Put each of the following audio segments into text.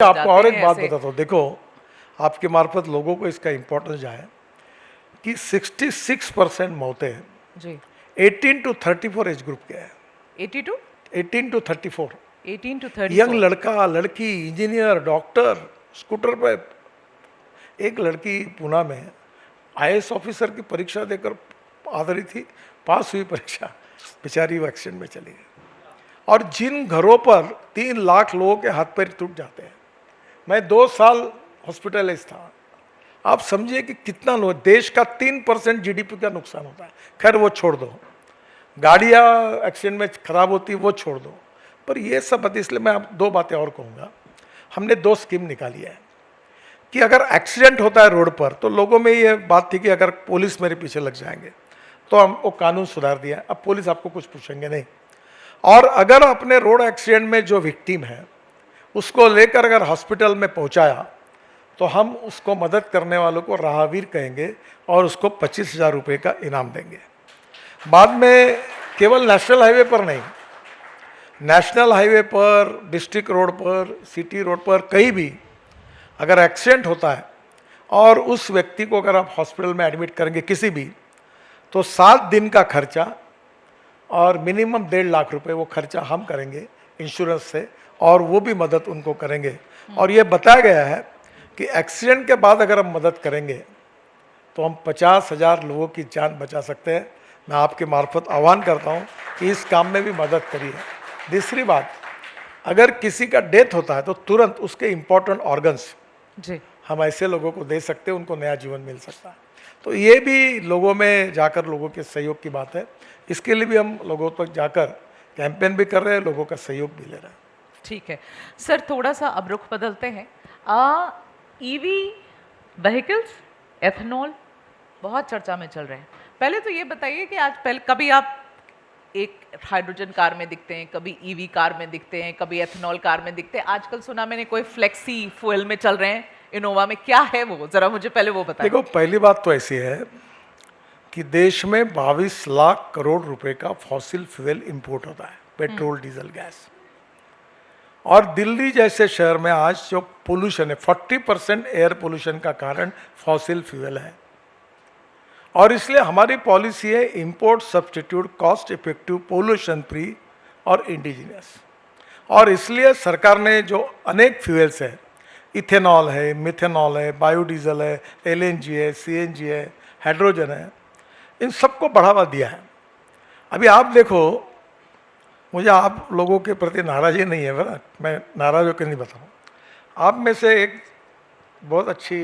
आपको और एक बात ऐसे। बताता हूँ, देखो आपके मार्फत लोगों को इसका इम्पोर्टेंस जाए कि 66% मौतें जी 18 टू 34 एज ग्रुप के हैं। 82 18 टू 34 18 to यंग 34। लड़का लड़की इंजीनियर डॉक्टर स्कूटर पे। एक लड़की पूना में आईएएस ऑफिसर की परीक्षा देकर आ रही थी, पास हुई परीक्षा, बेचारी वो एक्सीडेंट में चली गई। और जिन घरों पर 3 लाख लोगों के हाथ पैर टूट जाते हैं, मैं 2 साल हॉस्पिटलाइज था, आप समझिए कि कितना देश का 3% जीडीपी का नुकसान होता है। खैर वो छोड़ दो, गाड़ियाँ एक्सीडेंट में खराब होती वो छोड़ दो, पर ये सब बात, इसलिए मैं आप 2 बातें और कहूँगा। हमने 2 स्कीम निकाली है कि अगर एक्सीडेंट होता है रोड पर तो लोगों में ये बात थी कि अगर पुलिस मेरे पीछे लग जाएंगे, तो हम वो कानून सुधार दिया, अब पुलिस आपको कुछ पूछेंगे नहीं। और अगर अपने रोड एक्सीडेंट में जो विक्टिम है उसको लेकर अगर हॉस्पिटल में पहुंचाया तो हम उसको मदद करने वालों को राहवीर कहेंगे और उसको 25,000 रुपये का इनाम देंगे। बाद में केवल नेशनल हाईवे पर नहीं, नेशनल हाईवे पर, डिस्ट्रिक्ट रोड पर, सिटी रोड पर, कहीं भी अगर एक्सीडेंट होता है और उस व्यक्ति को अगर आप हॉस्पिटल में एडमिट करेंगे किसी भी, तो 7 दिन का खर्चा और मिनिमम 1.5 लाख रुपए वो खर्चा हम करेंगे इंश्योरेंस से, और वो भी मदद उनको करेंगे। और ये बताया गया है कि एक्सीडेंट के बाद अगर हम मदद करेंगे तो हम 50,000 लोगों की जान बचा सकते हैं। मैं आपके मार्फत आह्वान करता हूँ कि इस काम में भी मदद करिए। दूसरी बात, अगर किसी का डेथ होता है तो तुरंत उसके इम्पोर्टेंट ऑर्गन्स जी हम ऐसे लोगों को दे सकते हैं, उनको नया जीवन मिल सकता है। तो ये भी लोगों में जाकर लोगों के सहयोग की बात है। इसके लिए भी हम लोगों तक जाकर कैंपेन भी कर रहे हैं, लोगों का सहयोग भी ले रहे हैं। ठीक है सर, थोड़ा सा अब रुख बदलते हैं। ईवी व्हीकल्स, एथनॉल बहुत चर्चा में चल रहे हैं। पहले तो ये बताइए कि आज पहले कभी आप एक हाइड्रोजन कार में दिखते हैं, कभी ईवी कार में दिखते हैं, कभी एथनॉल कार में दिखते हैं, आजकल सुना मैंने कोई फ्लेक्सी फ्यूल में चल रहे हैं, इनोवा में। क्या है वो, जरा मुझे पहले वो बताइए। देखो, पहली बात तो ऐसी है कि देश में 22 लाख करोड़ रुपए का फॉसिल फ्यूल इंपोर्ट होता है, पेट्रोल डीजल गैस। और दिल्ली जैसे शहर में आज जो पोल्यूशन है, 40% एयर पोल्यूशन का कारण फॉसिल फ्यूल है। और इसलिए हमारी पॉलिसी है import substitute cost effective pollution free और इंडिजिनियस। और इसलिए सरकार ने जो अनेक फ्यूल्स है, इथेनॉल है, मिथेनॉल है, बायोडीजल है, एलएनजी है, सीएनजी है, हाइड्रोजन है, इन सबको बढ़ावा दिया है। अभी आप देखो, मुझे आप लोगों के प्रति नाराज़ी नहीं है, बना मैं नाराज़ होकर नहीं बताऊँ। आप में से एक बहुत अच्छी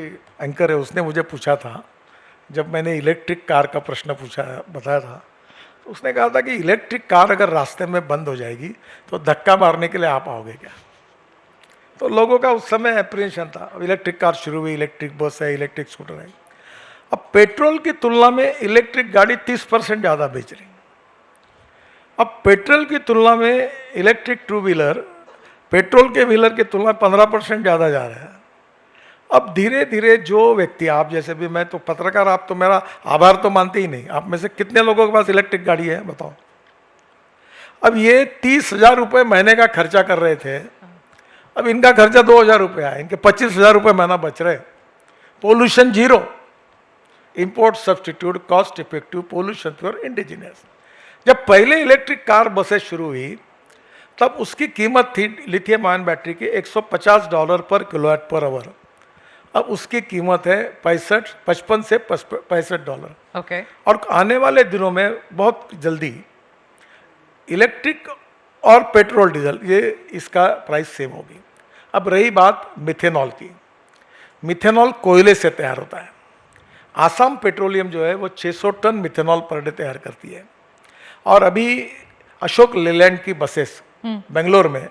एंकर है, उसने मुझे पूछा था, जब मैंने इलेक्ट्रिक कार का प्रश्न पूछा बताया था, तो उसने कहा था कि इलेक्ट्रिक कार अगर रास्ते में बंद हो जाएगी तो धक्का मारने के लिए आप आओगे क्या? तो लोगों का उस समय अप्रीहेंशन था। अब इलेक्ट्रिक कार शुरू हुई, इलेक्ट्रिक बस है, इलेक्ट्रिक स्कूटर है। अब पेट्रोल की तुलना में इलेक्ट्रिक गाड़ी 30% ज़्यादा बेच रही। अब पेट्रोल की तुलना में इलेक्ट्रिक टू व्हीलर पेट्रोल के व्हीलर की तुलना में 15% ज़्यादा जा रहा है। अब धीरे धीरे जो व्यक्ति, आप जैसे भी, मैं तो पत्रकार, आप तो मेरा आभार तो मानते ही नहीं। आप में से कितने लोगों के पास इलेक्ट्रिक गाड़ी है बताओ? अब ये 30,000 रुपये महीने का खर्चा कर रहे थे, अब इनका खर्चा 2,000 रुपये आया, इनके 25,000 रुपये महीना बच रहे। Pollution zero, import substitute cost effective pollution pure indigenous. जब पहले इलेक्ट्रिक कार बसें शुरू हुई तब उसकी कीमत थी लिथियम आयन बैटरी की $150 पर किलोवाट पर आवर। अब उसकी कीमत है 55 से $65। ओके। और आने वाले दिनों में बहुत जल्दी इलेक्ट्रिक और पेट्रोल डीजल, ये इसका प्राइस सेम होगी। अब रही बात मिथेनॉल की। मिथेनॉल कोयले से तैयार होता है। आसाम पेट्रोलियम जो है वो 600 टन मिथेनॉल पर डे तैयार करती है। और अभी अशोक लेलैंड की बसेस बेंगलोर में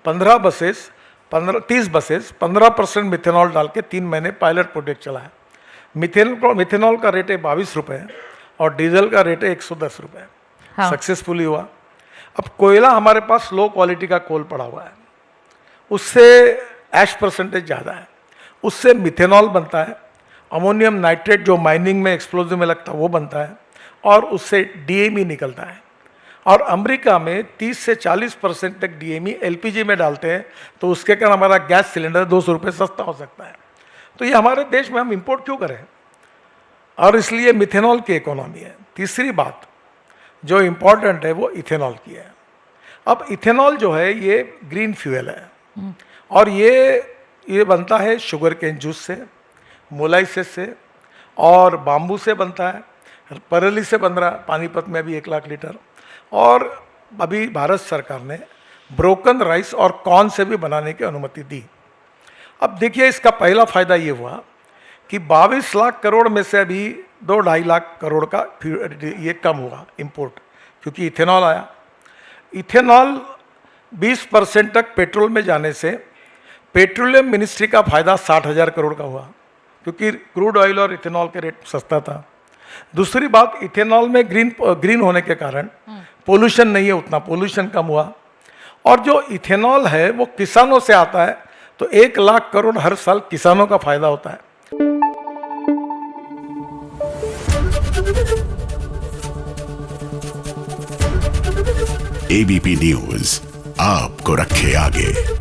15 बसेस 30 बसेस 15% मिथेनॉल डाल के 3 महीने पायलट प्रोजेक्ट चला है। मिथेनॉल का रेट है 22 रुपये और डीजल का रेट है 110 रुपये। हाँ। सक्सेसफुली हुआ। अब कोयला हमारे पास लो क्वालिटी का कोल पड़ा हुआ है, उससे ऐश परसेंटेज ज़्यादा है, उससे मिथेनॉल बनता है। अमोनियम नाइट्रेट जो माइनिंग में एक्सप्लोजिव में लगता है वो बनता है, और उससे डीएमई निकलता है। और अमेरिका में 30 से 40% तक डीएमई एलपीजी में डालते हैं, तो उसके कारण हमारा गैस सिलेंडर 200 रुपये सस्ता हो सकता है। तो ये हमारे देश में हम इंपोर्ट क्यों करें, और इसलिए मिथेनॉल की इकोनॉमी है। तीसरी बात जो इम्पोर्टेंट है वो इथेनॉल की है। अब इथेनॉल जो है ये ग्रीन फ्यूल है, और ये बनता है शुगर केन जूस से, मोलाइसिस से और बाम्बू से बनता है, परेली से बन रहा है, पानीपत में भी 1 लाख लीटर, और अभी भारत सरकार ने ब्रोकन राइस और कॉर्न से भी बनाने की अनुमति दी। अब देखिए इसका पहला फायदा ये हुआ कि 22 लाख करोड़ में से अभी 2-2.5 लाख करोड़ का ये कम हुआ इंपोर्ट, क्योंकि इथेनॉल आया। इथेनॉल 20% तक पेट्रोल में जाने से पेट्रोलियम मिनिस्ट्री का फायदा 60,000 करोड़ का हुआ, क्योंकि क्रूड ऑयल और इथेनॉल के रेट सस्ता था। दूसरी बात, इथेनॉल में ग्रीन होने के कारण पोल्यूशन नहीं है, उतना पोल्यूशन कम हुआ। और जो इथेनॉल है वो किसानों से आता है, तो 1 लाख करोड़ हर साल किसानों का फायदा होता है। एबीपी न्यूज आपको रखे आगे।